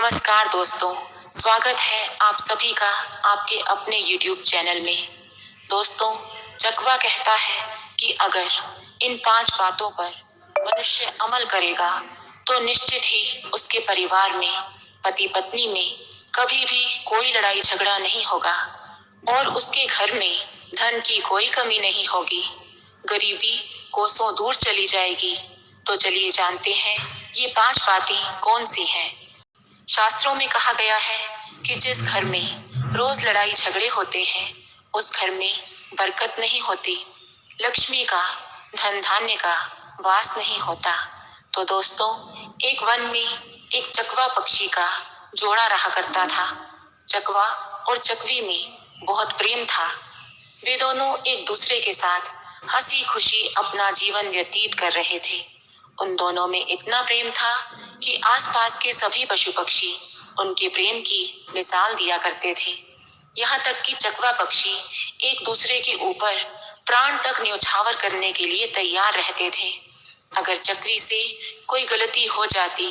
नमस्कार दोस्तों, स्वागत है आप सभी का आपके अपने YouTube चैनल में। दोस्तों, चकवा कहता है कि अगर इन 5 बातों पर मनुष्य अमल करेगा तो निश्चित ही उसके परिवार में, पति पत्नी में कभी भी कोई लड़ाई झगड़ा नहीं होगा और उसके घर में धन की कोई कमी नहीं होगी, गरीबी कोसों दूर चली जाएगी। तो चलिए जानते हैं ये 5 बातें कौन सी हैं। शास्त्रों में कहा गया है कि जिस घर में रोज लड़ाई झगड़े होते हैं उस घर में बरकत नहीं होती, लक्ष्मी का, धन धान्य का वास नहीं होता। तो दोस्तों, एक वन में एक चकवा पक्षी का जोड़ा रहा करता था। चकवा और चकवी में बहुत प्रेम था। वे दोनों एक दूसरे के साथ हंसी खुशी अपना जीवन व्यतीत कर रहे थे। उन दोनों में इतना प्रेम था कि आसपास के सभी पशु पक्षी उनके प्रेम की मिसाल दिया करते थे। यहाँ तक कि चकवा पक्षी एक दूसरे के ऊपर प्राण तक न्यौछावर करने के लिए तैयार रहते थे। अगर चकवी से कोई गलती हो जाती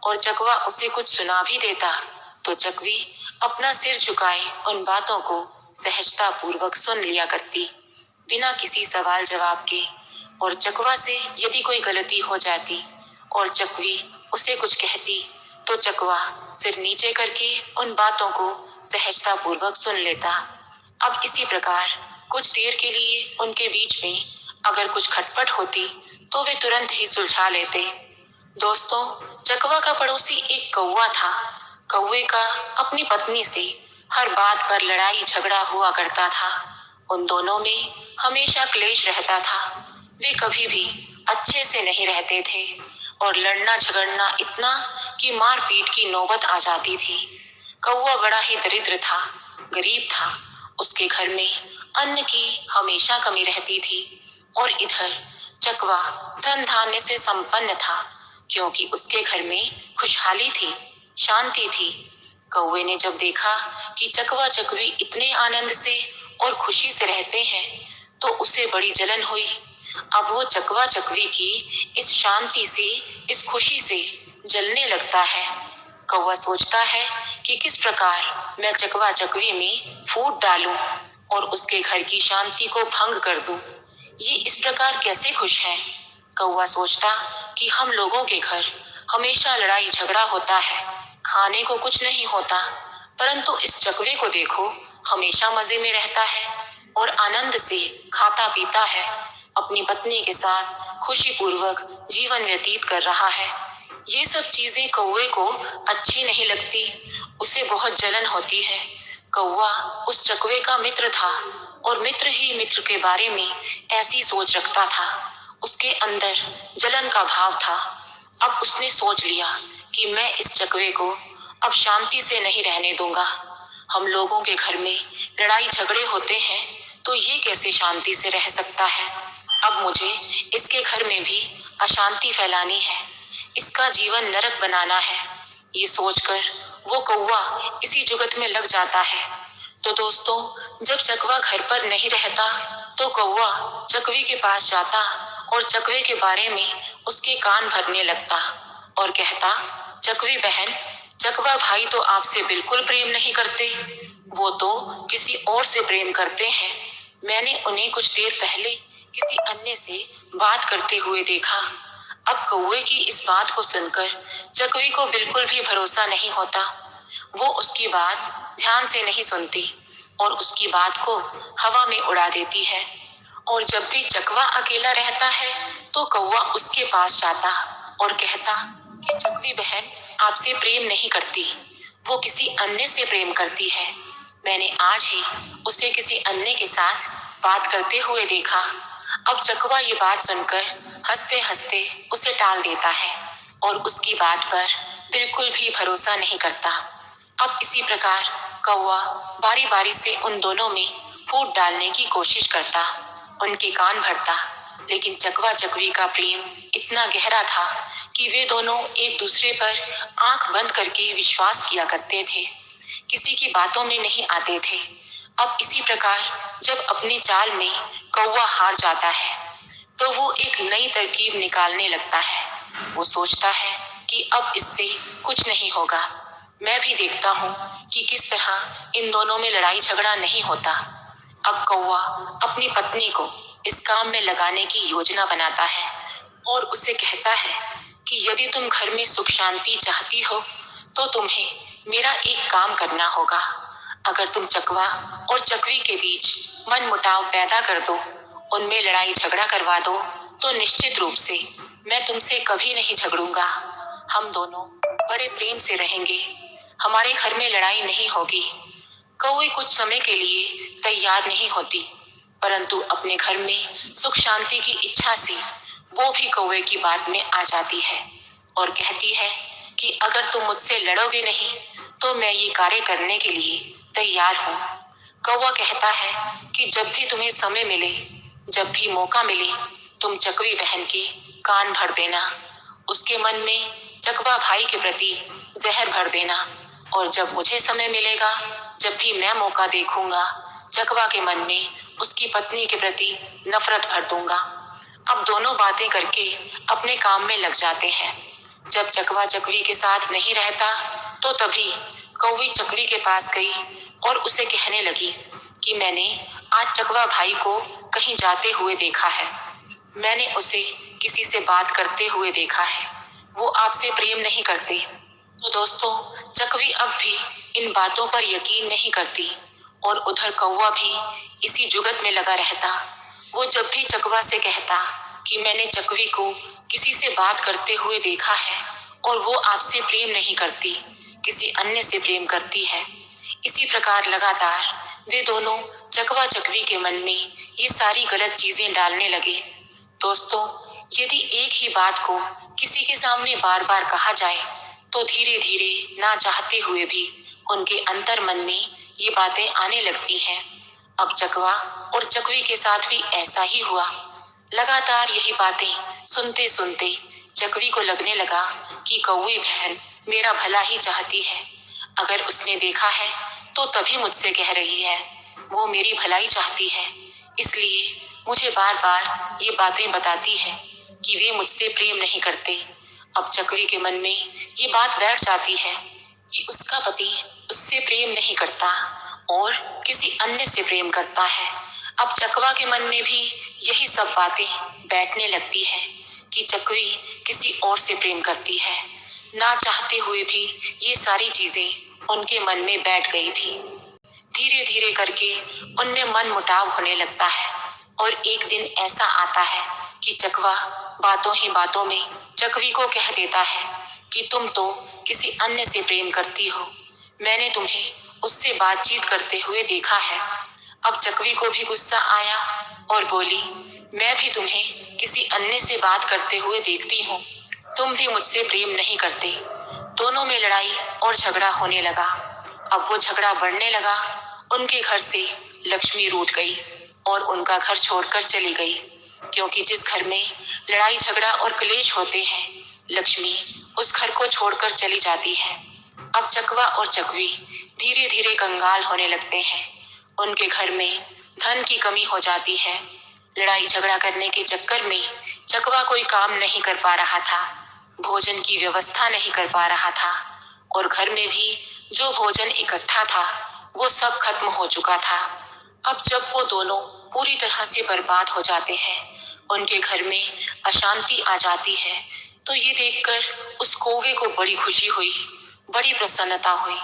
और चकवा उसे कुछ सुना भी देता तो चकवी अपना सिर झुकाए उन बातों को सहजता पूर्वक सुन लिया करती, बिना किसी सवाल जवाब के। और चकवा से यदि कोई गलती हो जाती और चकवी उसे कुछ कहती तो चकवा सिर नीचे करके उन बातों को सहजता पूर्वक सुन लेता। अब इसी प्रकार कुछ देर के लिए उनके बीच में अगर कुछ खटपट होती तो वे तुरंत ही सुलझा लेते। दोस्तों, चकवा का पड़ोसी एक कौवा था। कौवे का अपनी पत्नी से हर बात पर लड़ाई झगड़ा हुआ करता था। उन दोनों में हमेशा क्लेश रहता था। वे कभी भी अच्छे से नहीं रहते थे और लड़ना झगड़ना इतना कि मारपीट की नौबत आ जाती थी। कौवा बड़ा ही दरिद्र था, गरीब था। उसके घर में अन्न की हमेशा कमी रहती थी और इधर चकवा धन धान्य से संपन्न था, क्योंकि उसके घर में खुशहाली थी, शांति थी। कौवे ने जब देखा कि चकवा चकवी इतने आनंद से और खुशी से रहते हैं तो उसे बड़ी जलन हुई। अब वो चकवा चकवी की इस शांति से, इस खुशी से जलने लगता है। कौवा सोचता है कि किस प्रकार मैं चकवा चकवी में फूट डालूं और उसके घर की शांति को भंग कर दूं। ये इस प्रकार कैसे खुश है। कौवा सोचता कि हम लोगों के घर हमेशा लड़ाई झगड़ा होता है, खाने को कुछ नहीं होता, परंतु इस चकवे को देखो, हमेशा मजे में रहता है और आनंद से खाता पीता है, अपनी पत्नी के साथ खुशी पूर्वक जीवन व्यतीत कर रहा है। ये सब चीजें कौवे को अच्छी नहीं लगती, उसे बहुत जलन होती है। कौवा उस चकवे का मित्र था और मित्र ही मित्र के बारे में ऐसी सोच रखता था। उसके अंदर जलन का भाव था। अब उसने सोच लिया कि मैं इस चकवे को अब शांति से नहीं रहने दूंगा। हम लोगों के घर में लड़ाई झगड़े होते हैं तो ये कैसे शांति से रह सकता है। अब मुझे इसके घर में भी अशांति फैलानी है, इसका जीवन नरक बनाना है। ये सोचकर वो कौवा इसी जुगत में लग जाता है। तो दोस्तों, जब चकवा घर पर नहीं रहता तो कौवा चकवी के पास जाता और चकवे के बारे में उसके कान भरने लगता और कहता, चकवी बहन, चकवा भाई तो आपसे बिल्कुल प्रेम नहीं करते, वो तो किसी और से प्रेम करते हैं। मैंने उन्हें कुछ देर पहले किसी अन्य से बात करते हुए देखा। अब कौवे की इस बात को सुनकर चकवी को बिल्कुल भी भरोसा नहीं होता। वो उसकी बात ध्यान से नहीं सुनती और उसकी बात को हवा में उड़ा देती है। और जब भी चकवा अकेला रहता है तो कौवा उसके पास जाता और कहता कि चकवी बहन आपसे प्रेम नहीं करती, वो किसी अन्य से प्रेम करती है। मैंने आज ही उसे किसी अन्य के साथ बात करते हुए देखा। अब चकवा ये बात सुनकर हंसते हंसते उसे टाल देता है और उसकी बात पर बिल्कुल भी भरोसा नहीं करता। अब इसी प्रकार कौवा बारी बारी से उन दोनों में फूट डालने की कोशिश करता, उनके कान भरता, लेकिन चकवा चकवी का प्रेम इतना गहरा था कि वे दोनों एक दूसरे पर आंख बंद करके विश्वास किया करते थे, किसी की बातों में नहीं आते थे। अब इसी प्रकार जब अपनी चाल में कौवा हार जाता है तो वो एक नई तरकीब निकालने लगता है। वो सोचता है कि अब इससे कुछ नहीं होगा। मैं भी देखता हूँ कि किस तरह इन दोनों में लड़ाई झगड़ा नहीं होता। अब कौवा अपनी पत्नी को इस काम में लगाने की योजना बनाता है और उसे कहता है कि यदि तुम घर में सुख शांति चाहती हो तो तुम्हें मेरा एक काम करना होगा। अगर तुम चकवा और चकवी के बीच मनमुटाव पैदा कर दो, उनमें लड़ाई झगड़ा करवा दो, तो निश्चित रूप से मैं तुमसे कभी नहीं झगड़ूंगा। हम दोनों बड़े प्रेम से रहेंगे। हमारे घर में लड़ाई नहीं होगी। कौवे कुछ समय के लिए तैयार नहीं होती, परंतु अपने घर में सुख शांति की इच्छा से वो भी कौवे की बात में आ जाती है और कहती है कि अगर तुम मुझसे लड़ोगे नहीं तो मैं ये कार्य करने के लिए तैयार हूँ। कौवा कहता है कि जब भी तुम्हें समय मिले, जब भी मौका मिले, तुम चकवी बहन के कान भर देना। उसके मन में चकवा भाई के प्रति जहर भर देना, और जब मुझे समय मिलेगा, जब भी मैं मौका देखूंगा, चकवा के मन में उसकी पत्नी के प्रति नफरत भर दूंगा। अब दोनों बातें करके अपने काम में लग जाते हैं। जब चकवा चकवी के साथ नहीं रहता तो तभी कौवी चकवी के पास गई और उसे कहने लगी कि मैंने आज चकवा भाई को कहीं जाते हुए देखा है। मैंने उसे किसी से बात करते हुए देखा है। वो आपसे प्रेम नहीं करते। तो दोस्तों, चकवी अब भी इन बातों पर यकीन नहीं करती और उधर कौवा भी इसी जुगत में लगा रहता। वो जब भी चकवा से कहता कि मैंने चकवी को किसी से बात करते हुए देखा है और वो आपसे प्रेम नहीं करती, किसी अन्य से प्रेम करती है। इसी प्रकार लगातार वे दोनों चकवा चकवी के मन में ये सारी गलत चीजें डालने लगे। दोस्तों, यदि एक ही बात को किसी के सामने बार बार कहा जाए तो धीरे धीरे ना चाहते हुए भी उनके अंतर मन में ये बातें आने लगती हैं। अब चकवा और चकवी के साथ भी ऐसा ही हुआ। लगातार यही बातें सुनते सुनते चकवी को लगने लगा कि कौवी बहन मेरा भला ही चाहती है। अगर उसने देखा है तो तभी मुझसे कह रही है। वो मेरी भलाई चाहती है, इसलिए मुझे बार बार ये बातें बताती है कि वे मुझसे प्रेम नहीं करते। अब चकवी के मन में ये बात बैठ जाती है कि उसका पति उससे प्रेम नहीं करता और किसी अन्य से प्रेम करता है। अब चकवा के मन में भी यही सब बातें बैठने लगती है कि चकवी किसी और से प्रेम करती है। ना चाहते हुए भी ये सारी चीजें उनके मन में बैठ गई थी। धीरे धीरे करके उनमें मन मुटाव होने लगता है और एक दिन ऐसा आता है कि चकवा बातों ही बातों में चकवी को कह देता है कि तुम तो किसी अन्य से प्रेम करती हो। मैंने तुम्हें उससे बातचीत करते हुए देखा है। अब चकवी को भी गुस्सा आया और बोली, मैं भी तुम्हें किसी अन्य से बात करते हुए देखती हूँ। तुम भी मुझसे प्रेम नहीं करते। दोनों में लड़ाई और झगड़ा होने लगा। अब वो झगड़ा बढ़ने लगा। उनके घर से लक्ष्मी रूठ गई और उनका घर छोड़कर चली गई, क्योंकि जिस घर में लड़ाई झगड़ा और क्लेश होते हैं, लक्ष्मी उस घर को छोड़कर चली जाती है। अब चकवा और चकवी धीरे धीरे कंगाल होने लगते हैं। उनके घर में धन की कमी हो जाती है। लड़ाई झगड़ा करने के चक्कर में चकवा कोई काम नहीं कर पा रहा था, भोजन की व्यवस्था नहीं कर पा रहा था, और घर में भी जो भोजन इकट्ठा था वो सब खत्म हो चुका था। अब जब वो दोनों पूरी तरह से बर्बाद हो जाते हैं, उनके घर में अशांति आ जाती है, तो ये देखकर उस कौवे को बड़ी खुशी हुई, बड़ी प्रसन्नता हुई।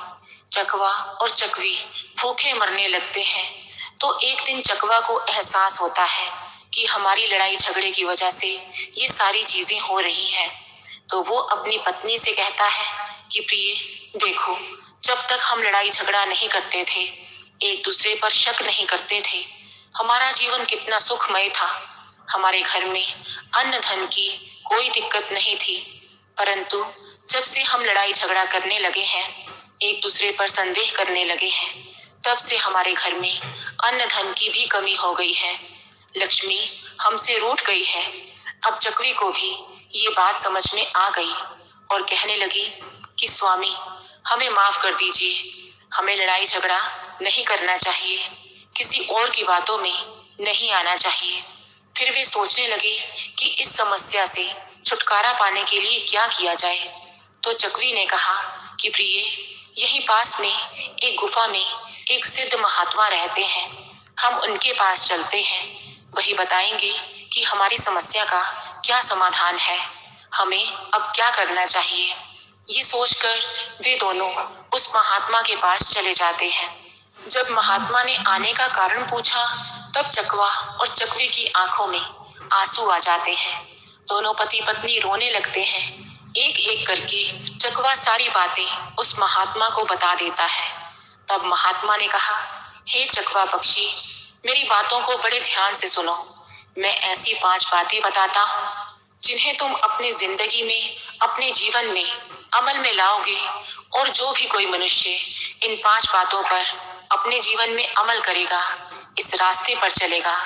चकवा और चकवी भूखे मरने लगते हैं। तो एक दिन चकवा को एहसास होता है कि हमारी लड़ाई झगड़े की वजह से ये सारी चीजें हो रही हैं। तो वो अपनी पत्नी से कहता है कि प्रिय, देखो, जब तक हम लड़ाई झगड़ा नहीं करते थे, एक दूसरे पर शक नहीं करते थे, हमारा जीवन कितना सुखमय था। हमारे घर में अन्न धन की कोई दिक्कत नहीं थी। परंतु जब से हम लड़ाई झगड़ा करने लगे हैं, एक दूसरे पर संदेह करने लगे हैं, तब से हमारे घर में अन्न धन की भी कमी हो गई है। लक्ष्मी हमसे रूठ गई है। अब चकवी को भी ये बात समझ में आ गई और कहने लगी कि स्वामी, हमें माफ कर दीजिए। हमें लड़ाई झगड़ा नहीं करना चाहिए, किसी और की बातों में नहीं आना चाहिए। फिर वे सोचने लगे कि इस समस्या से छुटकारा पाने के लिए क्या किया जाए। तो चकवी ने कहा कि प्रिय, यहीं पास में एक गुफा में एक सिद्ध महात्मा रहते हैं। हम उनके पास चलते हैं, वही बताएंगे कि हमारी समस्या का क्या समाधान है, हमें अब क्या करना चाहिए। ये सोचकर वे दोनों उस महात्मा के पास चले जाते हैं। जब महात्मा ने आने का कारण पूछा, तब चकवा और चकवी की आंखों में आंसू आ जाते हैं। दोनों पति पत्नी रोने लगते हैं। एक एक करके चकवा सारी बातें उस महात्मा को बता देता है। तब महात्मा ने कहा, हे चकवा पक्षी, मेरी बातों को बड़े ध्यान से सुनो। मैं ऐसी 5 बातें बताता हूँ जिन्हें तुम अपनी जिंदगी में, अपने जीवन में अमल में लाओगे, और जो भी कोई मनुष्य इन 5 बातों पर अपने जीवन में अमल करेगा, इस रास्ते पर चलेगा,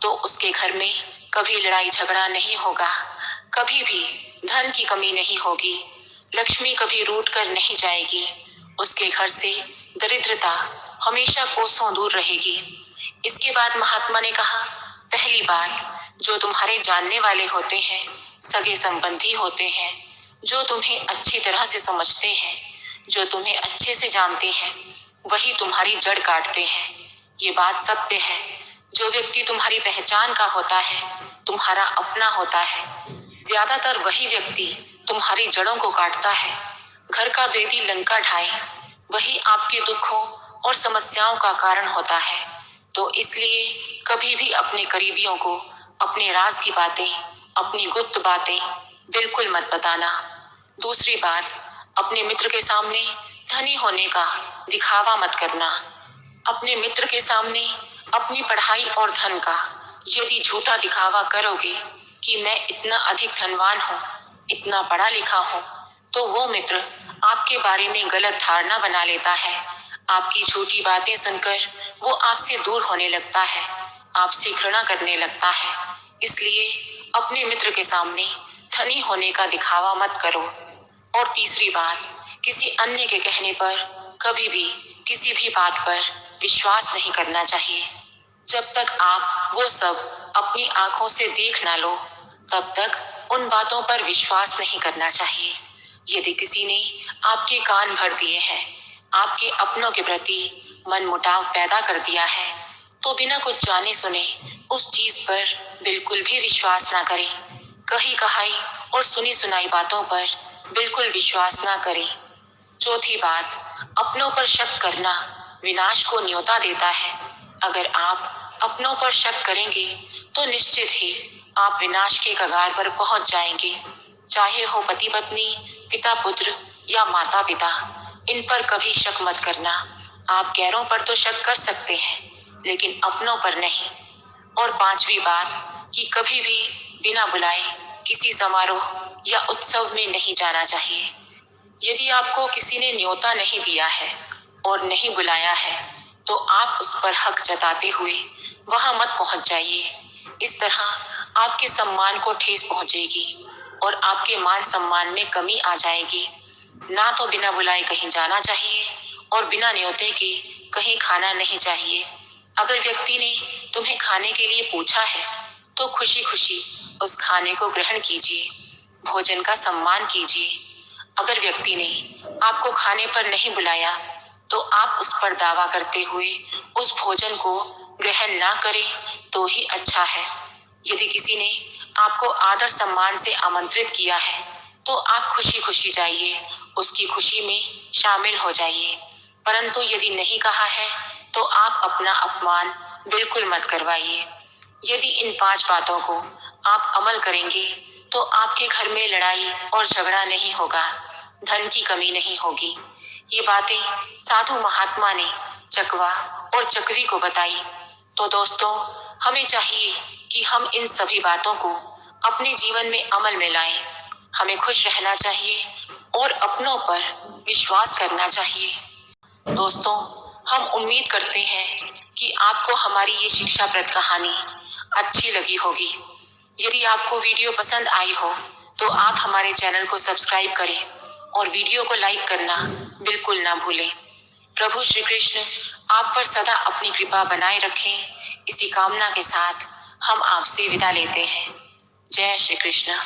तो उसके घर में कभी लड़ाई झगड़ा नहीं होगा, कभी भी धन की कमी नहीं होगी, लक्ष्मी कभी रूठ कर नहीं जाएगी, उसके घर से दरिद्रता हमेशा कोसों दूर रहेगी। इसके बाद महात्मा ने कहा, पहली बात, जो तुम्हारे जानने वाले होते हैं, सगे संबंधी होते हैं, जो तुम्हें अच्छी तरह से समझते हैं, जो तुम्हें अच्छे से जानते हैं, वही तुम्हारी जड़ काटते हैं। ये बात सत्य है। जो व्यक्ति तुम्हारी पहचान का होता है, तुम्हारा अपना होता है, ज्यादातर वही व्यक्ति तुम्हारी जड़ों को काटता है। घर का भेदी लंका ढाए, वही आपके दुखों और समस्याओं का कारण होता है। तो इसलिए कभी भी अपने करीबियों को अपने राज की बातें, अपनी गुप्त बातें बिल्कुल मत बताना। दूसरी बात, अपने मित्र के सामने धनी होने का दिखावा मत करना। अपने मित्र के सामने अपनी पढ़ाई और धन का यदि झूठा दिखावा करोगे कि मैं इतना अधिक धनवान हूँ, इतना पढ़ा लिखा हूँ, तो वो मित्र आपके बारे में गलत धारणा बना लेता है। आपकी झूठी बातें सुनकर वो आपसे दूर होने लगता है, आपसे घृणा करने लगता है। इसलिए अपने मित्र के सामने धनी होने का दिखावा मत करो। और तीसरी बात, किसी अन्य के कहने पर कभी भी किसी भी बात पर विश्वास नहीं करना चाहिए। जब तक आप वो सब अपनी आंखों से देख ना लो, तब तक उन बातों पर विश्वास नहीं करना चाहिए। यदि किसी ने आपके कान भर दिए हैं, आपके अपनों के प्रति मनमुटाव पैदा कर दिया है, तो बिना कुछ जाने सुने उस चीज पर बिल्कुल भी विश्वास ना करें। कही कहाई और सुनी सुनाई बातों पर बिल्कुल विश्वास ना करें। चौथी बात, अपनों पर शक करना विनाश को न्योता देता है। अगर आप अपनों पर शक करेंगे तो निश्चित ही आप विनाश के कगार पर पहुंच जाएंगे। चाहे हो पति पत्नी, पिता पुत्र या माता पिता, इन पर कभी शक मत करना। आप गैरों पर तो शक कर सकते हैं, लेकिन अपनों पर नहीं। और पांचवी बात, कि कभी भी बिना बुलाए किसी समारोह या उत्सव में नहीं जाना चाहिए। यदि आपको किसी ने न्योता नहीं दिया है और नहीं बुलाया है, तो आप उस पर हक जताते हुए वहां मत पहुंच जाइए। इस तरह आपके सम्मान को ठेस पहुंचेगी और आपके मान सम्मान में कमी आ जाएगी। ना तो बिना बुलाए कहीं जाना चाहिए और बिना न्योते के कहीं खाना नहीं चाहिए। अगर व्यक्ति ने तुम्हें खाने के लिए पूछा है, तो खुशी खुशी उस खाने को ग्रहण कीजिए, भोजन का सम्मान कीजिए। अगर व्यक्ति ने आपको खाने पर नहीं बुलाया, तो आप उस पर दावा करते हुए उस भोजन को ग्रहण ना करें तो ही अच्छा है। यदि किसी ने आपको आदर सम्मान से आमंत्रित किया है, तो आप खुशी खुशी जाइए, उसकी खुशी में शामिल हो जाइए। परंतु यदि नहीं कहा है, तो आप अपना अपमान बिल्कुल मत करवाइए। यदि इन 5 बातों को आप अमल करेंगे, तो आपके घर में लड़ाई और झगड़ा नहीं होगा, धन की कमी नहीं होगी। ये बातें साधु महात्मा ने चकवा और चकवी को बताई। तो दोस्तों, हमें चाहिए कि हम इन सभी बातों को अपने जीवन में अमल में लाएं। हमें खुश रहना चाहिए और अपनों पर विश्वास करना चाहिए। दोस्तों, हम उम्मीद करते हैं कि आपको हमारी ये शिक्षाप्रद कहानी अच्छी लगी होगी। यदि आपको वीडियो पसंद आई हो, तो आप हमारे चैनल को सब्सक्राइब करें और वीडियो को लाइक करना बिल्कुल ना भूलें। प्रभु श्री कृष्ण आप पर सदा अपनी कृपा बनाए रखें। इसी कामना के साथ हम आपसे विदा लेते हैं। जय श्री कृष्ण।